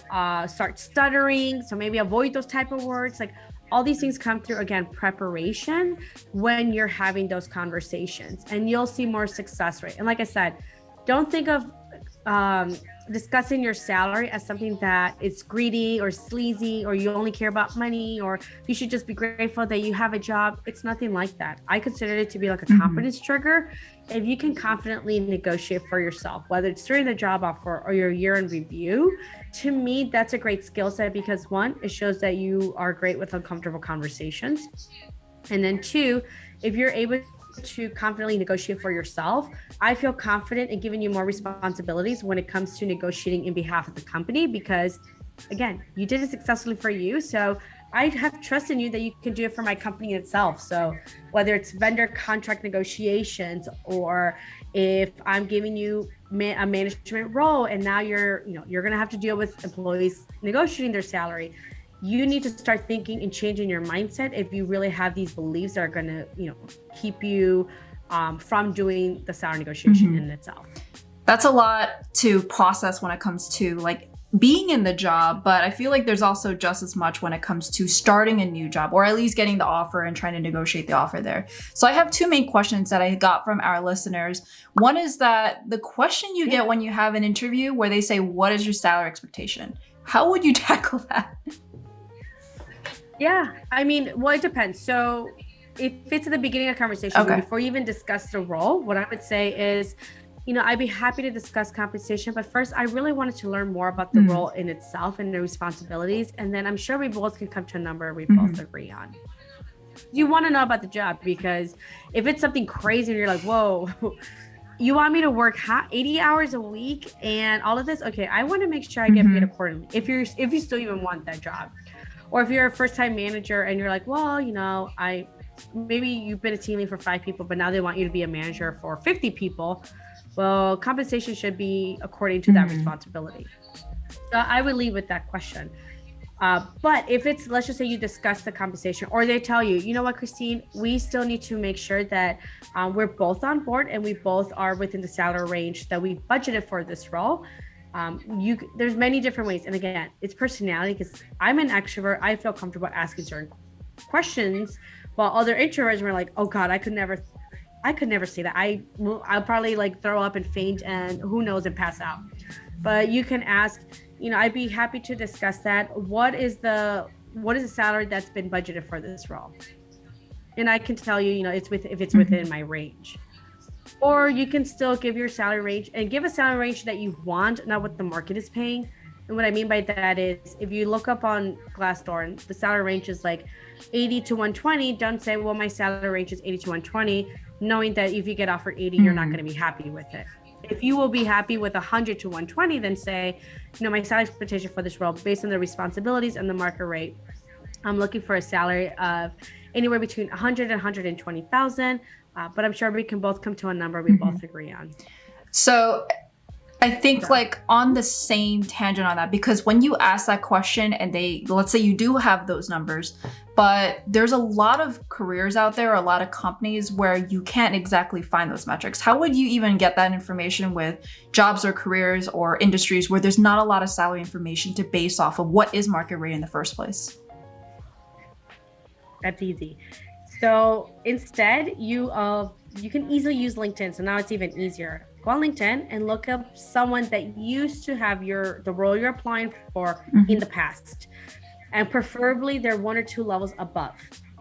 [SPEAKER 2] start stuttering. So maybe avoid those type of words. Like all these things come through, again, preparation when you're having those conversations, and you'll see more success rate. And like I said, don't think of discussing your salary as something that is greedy or sleazy, or you only care about money, or you should just be grateful that you have a job. It's nothing like that. I consider it to be like a confidence trigger. If you can confidently negotiate for yourself, whether it's during the job offer or your year-end review, to me, that's a great skill set, because 1, it shows that you are great with uncomfortable conversations. And then 2, if you're able to confidently negotiate for yourself, I feel confident in giving you more responsibilities when it comes to negotiating in behalf of the company, because again, you did it successfully for you. So I have trust in you that you can do it for my company itself. So whether it's vendor contract negotiations, or if I'm giving you a management role, and now you're going to have to deal with employees negotiating their salary, you need to start thinking and changing your mindset if you really have these beliefs that are going to, keep you from doing the salary negotiation in itself.
[SPEAKER 1] That's a lot to process when it comes to like being in the job, but I feel like there's also just as much when it comes to starting a new job, or at least getting the offer and trying to negotiate the offer there. So I have 2 main questions that I got from our listeners. One is that the question you get when you have an interview where they say, what is your salary expectation? How would you tackle that?
[SPEAKER 2] Yeah, I mean, well, it depends. So if it's at the beginning of the conversation, before you even discuss the role, what I would say is, I'd be happy to discuss compensation, but first I really wanted to learn more about the role in itself and the responsibilities. And then I'm sure we both can come to a number we both agree on. You want to know about the job, because if it's something crazy and you're like, whoa, you want me to work 80 hours a week and all of this? Okay, I want to make sure I get paid accordingly. If you still even want that job, or if you're a first-time manager and you're like, well, maybe you've been a team lead for 5 people, but now they want you to be a manager for 50 people. Well, compensation should be according to that responsibility. So I would leave with that question. But if it's, let's just say you discuss the compensation, or they tell you, you know what, Christine, we still need to make sure that we're both on board and we both are within the salary range that we budgeted for this role. There's many different ways. And again, it's personality, because I'm an extrovert. I feel comfortable asking certain questions, while other introverts were like, oh God, I could never say that. I'll probably like throw up and faint and who knows, and pass out. But you can ask, I'd be happy to discuss that. What is the salary that's been budgeted for this role? And I can tell you, if it's within my range. Or you can still give your salary range, and give a salary range that you want, not what the market is paying. And what I mean by that is, if you look up on Glassdoor and the salary range is like 80 to 120, don't say, well, my salary range is 80 to 120, knowing that if you get offered 80, you're not going to be happy with it. If you will be happy with 100 to 120, then say, my salary expectation for this role, based on the responsibilities and the market rate, I'm looking for a salary of anywhere between 100 and 120,000. But I'm sure we can both come to a number we both agree on.
[SPEAKER 1] So I think like on the same tangent on that, because when you ask that question and let's say you do have those numbers, but there's a lot of careers out there, a lot of companies where you can't exactly find those metrics. How would you even get that information with jobs or careers or industries where there's not a lot of salary information to base off of what is market rate in the first place?
[SPEAKER 2] That's easy. So instead, you can easily use LinkedIn. So now it's even easier. Go on LinkedIn and look up someone that used to have the role you're applying for in the past. And preferably they're 1 or 2 levels above.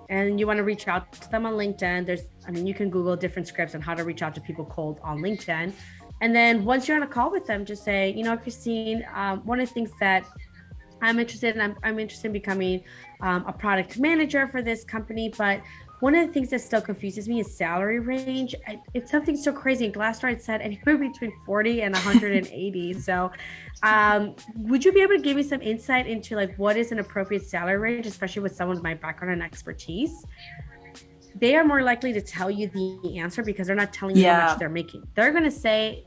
[SPEAKER 2] And you want to reach out to them on LinkedIn. You can Google different scripts on how to reach out to people cold on LinkedIn. And then once you're on a call with them, just say, Christine, one of the things that I'm interested in, I'm interested in becoming a product manager for this company, but one of the things that still confuses me is salary range. It's something so crazy. In Glassdoor, it said anywhere between 40 and 180. So would you be able to give me some insight into like what is an appropriate salary range, especially with someone with my background and expertise? They are more likely to tell you the answer because they're not telling you how much they're making. They're going to say,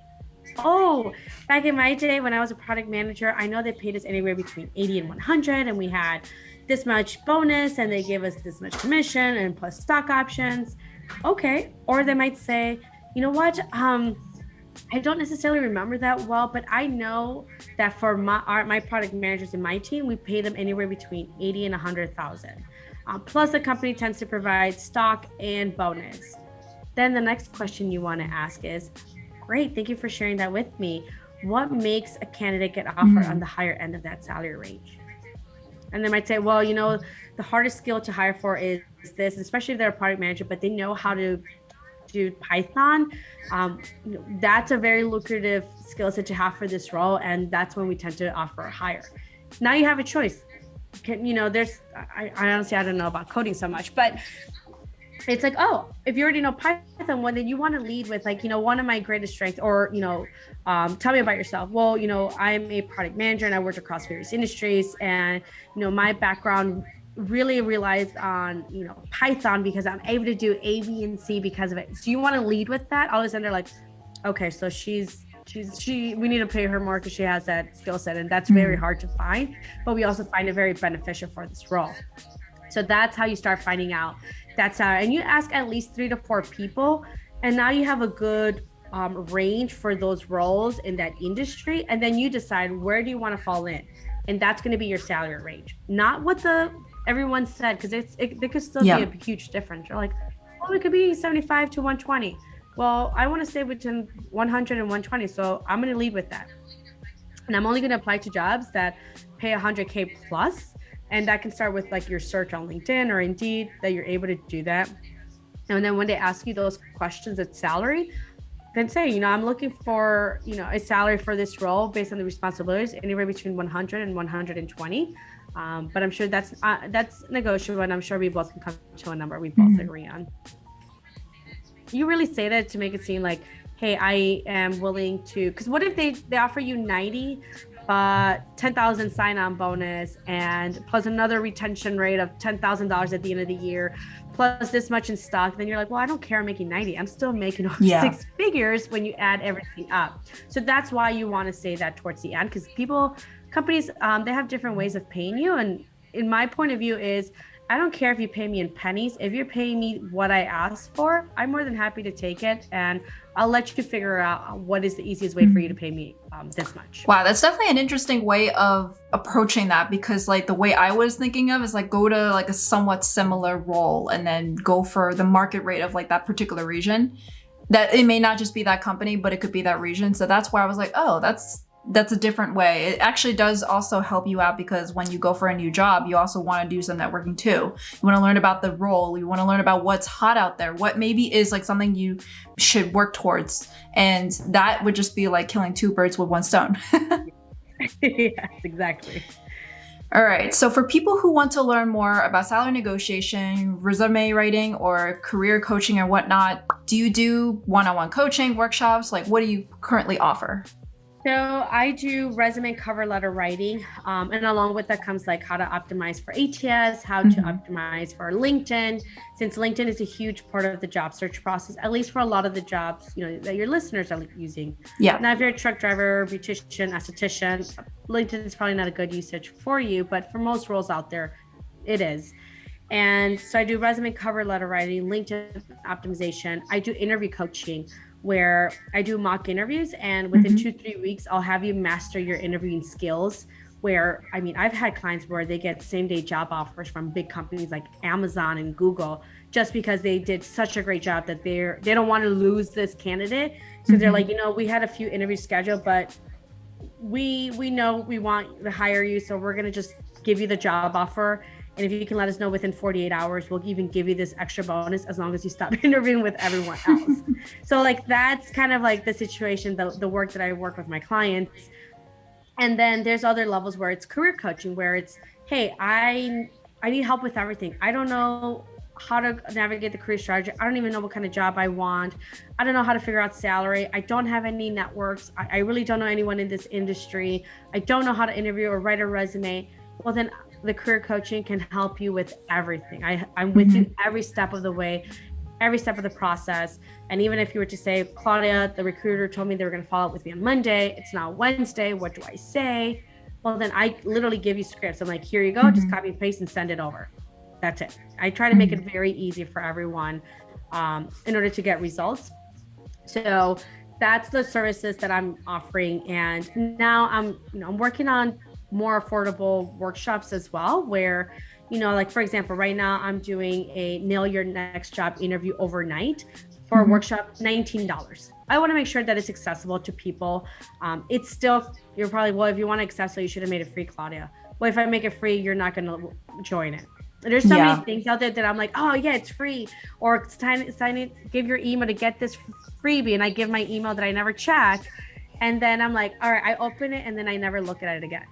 [SPEAKER 2] oh, back in my day when I was a product manager, I know they paid us anywhere between 80 and 100, and we had this much bonus and they gave us this much commission and plus stock options. Okay. Or they might say, you know what? I don't necessarily remember that well, but I know that for my product managers in my team, we pay them anywhere between 80 and 100,000. Plus the company tends to provide stock and bonus. Then the next question you want to ask is, great, thank you for sharing that with me. What makes a candidate get offered on the higher end of that salary range? And they might say, well, the hardest skill to hire for is this, especially if they're a product manager, but they know how to do Python. That's a very lucrative skill set to have for this role. And that's when we tend to offer a hire. Now you have a choice. I honestly, I don't know about coding so much, but it's like, oh, if you already know Python, well, then you want to lead with like, one of my greatest strengths, or, tell me about yourself. Well, I'm a product manager and I worked across various industries, and, my background really relies on, Python because I'm able to do A, B, and C because of it. So you want to lead with that. All of a sudden they're like, okay, so we need to pay her more because she has that skill set, and that's very hard to find, but we also find it very beneficial for this role. So that's how you start finding out that's how, and you ask at least 3 to 4 people, and now you have a good range for those roles in that industry, and then you decide where do you want to fall in, and that's going to be your salary range, not what everyone said, because there could still be a huge difference. You're like, well, it could be 75 to 120. Well, I want to stay between 100 and 120, so I'm going to lead with that, and I'm only going to apply to jobs that pay 100K plus. And that can start with like your search on LinkedIn or Indeed, that you're able to do that. And then when they ask you those questions at salary, then say, I'm looking for, a salary for this role based on the responsibilities, anywhere between 100 and 120. But I'm sure that's negotiable, and I'm sure we both can come to a number we both agree on. you really say that to make it seem like, hey, I am willing to, because what if they offer you 90, but 10,000 sign-on bonus and plus another retention rate of $10,000 at the end of the year, plus this much in stock, then you're like, well, I don't care, I'm making 90. I'm still making over 6 figures when you add everything up. So that's why you want to say that towards the end, because companies, they have different ways of paying you. And in my point of view is, I don't care if you pay me in pennies. If you're paying me what I asked for, I'm more than happy to take it. And I'll let you figure out what is the easiest way for you to pay me this much.
[SPEAKER 1] Wow, that's definitely an interesting way of approaching that, because like the way I was thinking of is like go to like a somewhat similar role and then go for the market rate of like that particular region. That it may not just be that company, but it could be that region. So that's why I was like, oh, that's a different way. It actually does also help you out, because when you go for a new job, you also want to do some networking too. You want to learn about the role. You want to learn about what's hot out there, what maybe is like something you should work towards. And that would just be like killing 2 birds with 1 stone.
[SPEAKER 2] Yes, exactly.
[SPEAKER 1] All right. So for people who want to learn more about salary negotiation, resume writing, or career coaching and whatnot, do you do one-on-one coaching, workshops? Like what do you currently offer?
[SPEAKER 2] So I do resume cover letter writing, and along with that comes like how to optimize for ATS, how to optimize for LinkedIn, since LinkedIn is a huge part of the job search process, at least for a lot of the jobs, that your listeners are using.
[SPEAKER 1] Yeah.
[SPEAKER 2] Now, if you're a truck driver, beautician, esthetician, LinkedIn is probably not a good usage for you, but for most roles out there, it is. And so I do resume cover letter writing, LinkedIn optimization. I do interview coaching, where I do mock interviews, and within 2-3 weeks, I'll have you master your interviewing skills. Where, I mean, I've had clients where they get same-day job offers from big companies like Amazon and Google, just because they did such a great job that they don't want to lose this candidate. So they're like, we had a few interviews scheduled, but we know we want to hire you, so we're gonna just give you the job offer. And if you can let us know within 48 hours, we'll even give you this extra bonus as long as you stop interviewing with everyone else. So like, that's kind of like the situation, the work that I work with my clients. And then there's other levels where it's career coaching, where it's, hey, I need help with everything. I don't know how to navigate the career strategy. I don't even know what kind of job I want. I don't know how to figure out salary. I don't have any networks. I really don't know anyone in this industry. I don't know how to interview or write a resume. Well, then the career coaching can help you with everything. I'm with you every step of the way, every step of the process. And even if you were to say, Claudia, the recruiter told me they were going to follow up with me on Monday. It's now Wednesday. What do I say? Well, then I literally give you scripts. I'm like, here you go. Just copy and paste and send it over. That's it. I try to make it very easy for everyone in order to get results. So that's the services that I'm offering. And now I'm working on more affordable workshops as well, where, like for example, right now I'm doing a nail your next job interview overnight for a workshop, $19. I want to make sure that it's accessible to people. It's still, you're probably, well, if you want it accessible, you should have made it free, Claudia. Well, if I make it free, you're not going to join it. There's so many things out there that I'm like, oh yeah, it's free, or sign it, give your email to get this freebie, and I give my email that I never check, and then I'm like, all right, I open it and then I never look at it again.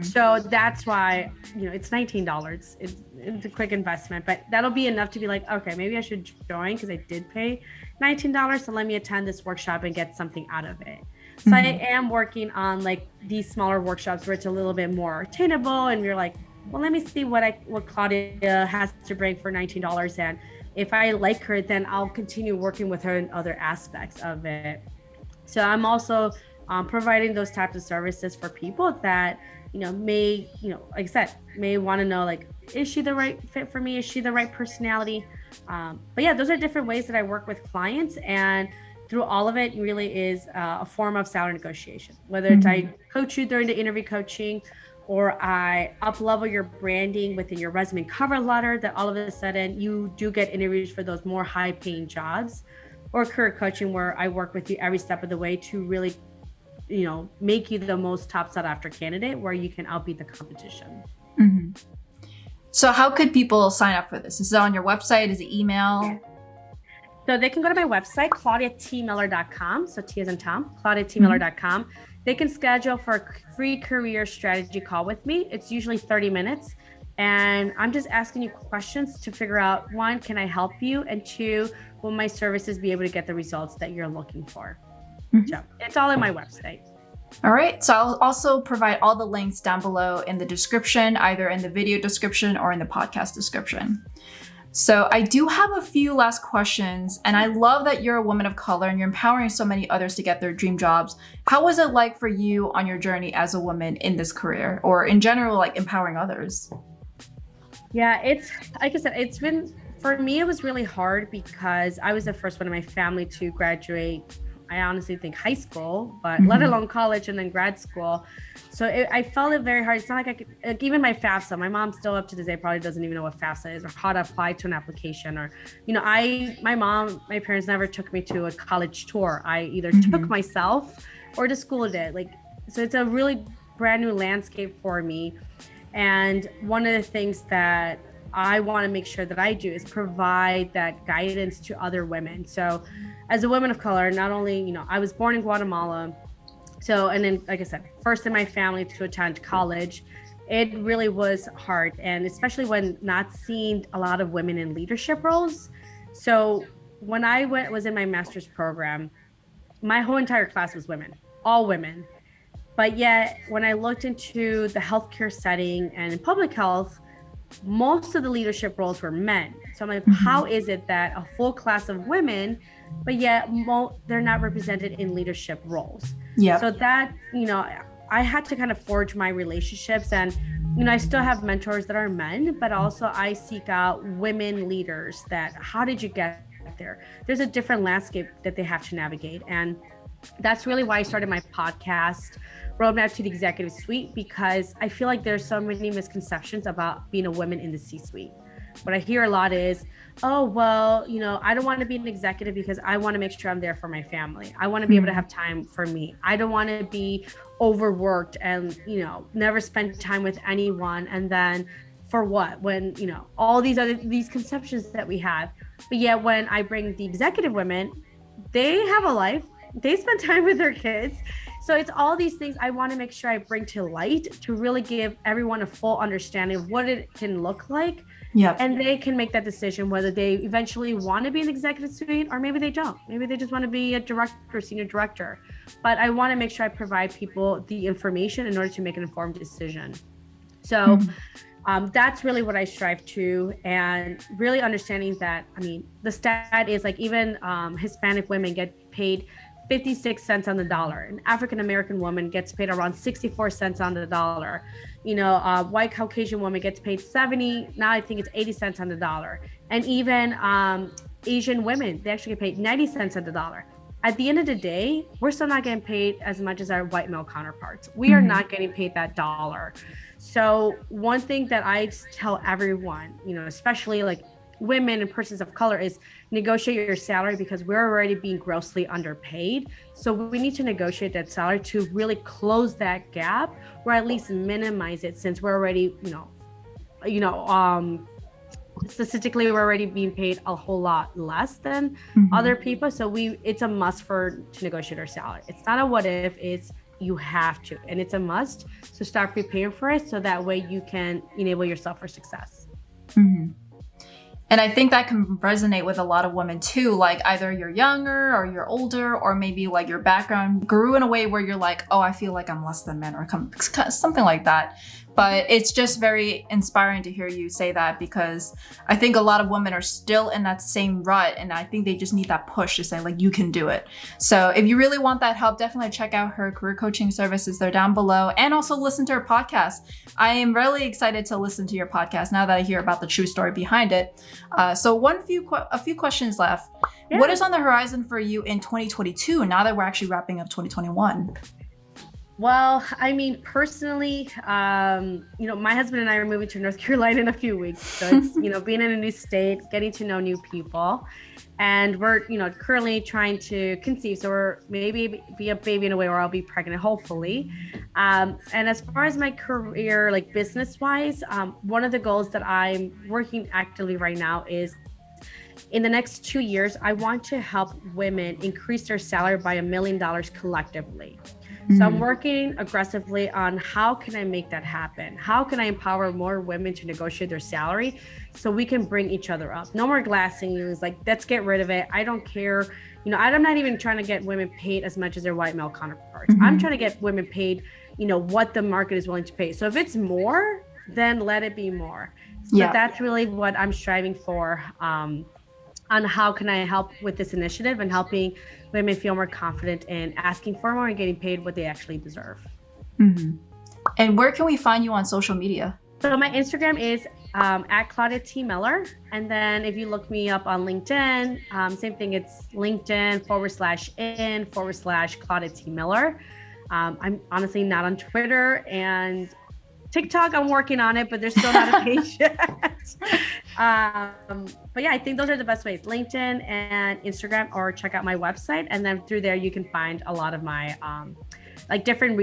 [SPEAKER 2] So that's why, it's $19. It's a quick investment, but that'll be enough to be like, okay, maybe I should join because I did pay $19. So let me attend this workshop and get something out of it. So I am working on like these smaller workshops where it's a little bit more attainable, and you're like, well, let me see what Claudia has to bring for $19. And if I like her, then I'll continue working with her in other aspects of it. So I'm also providing those types of services for people that, may, like I said, may want to know, like, is she the right fit for me? Is she the right personality? But yeah, those are different ways that I work with clients. And through all of it really is a form of salary negotiation, whether it's I coach you during the interview coaching, or I up-level your branding within your resume cover letter, that all of a sudden you do get interviews for those more high-paying jobs, or career coaching, where I work with you every step of the way to really, make you the most top sought-after candidate, where you can outbeat the competition.
[SPEAKER 1] So how could people sign up for this? Is it on your website? Is it email?
[SPEAKER 2] So they can go to my website, claudiatmiller.com. So T as in Tom, claudiatmiller.com. They can schedule for a free career strategy call with me. It's usually 30 minutes. And I'm just asking you questions to figure out, one, can I help you? And two, will my services be able to get the results that you're looking for? So it's all in my website.
[SPEAKER 1] All right. So I'll also provide all the links down below in the description, either in the video description or in the podcast description. So I do have a few last questions, and I love that you're a woman of color and you're empowering so many others to get their dream jobs. How was it like for you on your journey as a woman in this career, or in general, like empowering others?
[SPEAKER 2] Yeah, it's like I said, it's been, for me, it was really hard because I was the first one in my family to graduate. I honestly think high school, but let alone college and then grad school. So I felt it very hard. It's not like I could, like even my FAFSA, my mom still up to this day probably doesn't even know what FAFSA is or how to apply to an application. Or, my parents never took me to a college tour. I either took myself or the school did. So it's a really brand new landscape for me. And one of the things that I want to make sure that I do is provide that guidance to other women. So as a woman of color, not only, I was born in Guatemala. So, and then, like I said, first in my family to attend college, it really was hard. And especially when not seeing a lot of women in leadership roles. So when I was in my master's program, my whole entire class was women, all women. But yet when I looked into the healthcare setting and in public health, most of the leadership roles were men. So I'm like, how is it that a full class of women, but yet they're not represented in leadership roles? Yeah. So that, I had to kind of forge my relationships, and, I still have mentors that are men, but also I seek out women leaders that, how did you get there? There's a different landscape that they have to navigate. And that's really why I started my podcast, Roadmap to the Executive Suite, because I feel like there's so many misconceptions about being a woman in the C-suite. What I hear a lot is, oh, well, I don't want to be an executive because I want to make sure I'm there for my family. I want to be able to have time for me. I don't want to be overworked and, never spend time with anyone. And then for what? When, all these conceptions that we have. But yet when I bring the executive women, they have a life. They spend time with their kids. So it's all these things I want to make sure I bring to light to really give everyone a full understanding of what it can look like. Yeah. And they can make that decision whether they eventually want to be an executive suite or maybe they don't. Maybe they just want to be a director, senior director. But I want to make sure I provide people the information in order to make an informed decision. So that's really what I strive to, and really understanding that, the stat is like even Hispanic women get paid 56 cents on the dollar. An African-American woman gets paid around 64 cents on the dollar. White Caucasian woman gets paid 70. Now I think it's 80 cents on the dollar. And even Asian women, they actually get paid 90 cents on the dollar. At the end of the day, we're still not getting paid as much as our white male counterparts. We are not getting paid that dollar. So one thing that I tell everyone, especially like women and persons of color, is negotiate your salary, because we're already being grossly underpaid. So we need to negotiate that salary to really close that gap, or at least minimize it, since we're already, statistically we're already being paid a whole lot less than other people. So it's a must to negotiate our salary. It's not a what if, it's you have to, and it's a must. So start preparing for it, so that way you can enable yourself for success.
[SPEAKER 1] And I think that can resonate with a lot of women too. Like either you're younger or you're older, or maybe like your background grew in a way where you're like, oh, I feel like I'm less than men, or something like that. But it's just very inspiring to hear you say that, because I think a lot of women are still in that same rut, and I think they just need that push to say like, you can do it. So if you really want that help, definitely check out her career coaching services. They're down below, and also listen to her podcast. I am really excited to listen to your podcast now that I hear about the true story behind it. So a few questions left. Yeah. What is on the horizon for you in 2022 now that we're actually wrapping up 2021?
[SPEAKER 2] Well, personally, my husband and I are moving to North Carolina in a few weeks. So it's, being in a new state, getting to know new people. And we're, currently trying to conceive. So we're maybe be a baby in a way where I'll be pregnant, hopefully. And as far as my career, like business wise, one of the goals that I'm working actively right now is, in the next 2 years, I want to help women increase their salary by $1 million collectively. So I'm working aggressively on how can I make that happen? How can I empower more women to negotiate their salary so we can bring each other up? No more glass ceilings. Like, let's get rid of it. I don't care. I'm not even trying to get women paid as much as their white male counterparts. I'm trying to get women paid, what the market is willing to pay. So if it's more, then let it be more. So that's really what I'm striving for, on how can I help with this initiative and helping women feel more confident in asking for more and getting paid what they actually deserve.
[SPEAKER 1] And where can we find you on social media?
[SPEAKER 2] So my Instagram is at Claudia T Miller. And then if you look me up on LinkedIn, same thing, it's LinkedIn/in/Claudia T Miller. I'm honestly not on Twitter and TikTok. I'm working on it, but there's still not a page yet. But yeah, I think those are the best ways: LinkedIn and Instagram, or check out my website. And then through there, you can find a lot of my different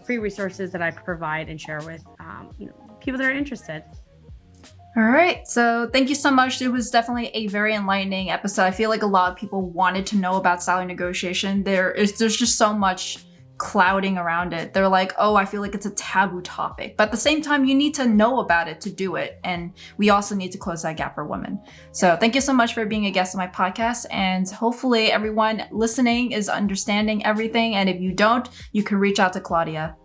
[SPEAKER 2] free resources that I provide and share with people that are interested.
[SPEAKER 1] All right. So thank you so much. It was definitely a very enlightening episode. I feel like a lot of people wanted to know about salary negotiation. There's just so much clouding around it. They're like, oh, I feel like it's a taboo topic. But at the same time, you need to know about it to do it. And we also need to close that gap for women. So thank you so much for being a guest on my podcast. And hopefully everyone listening is understanding everything. And if you don't, you can reach out to Claudia.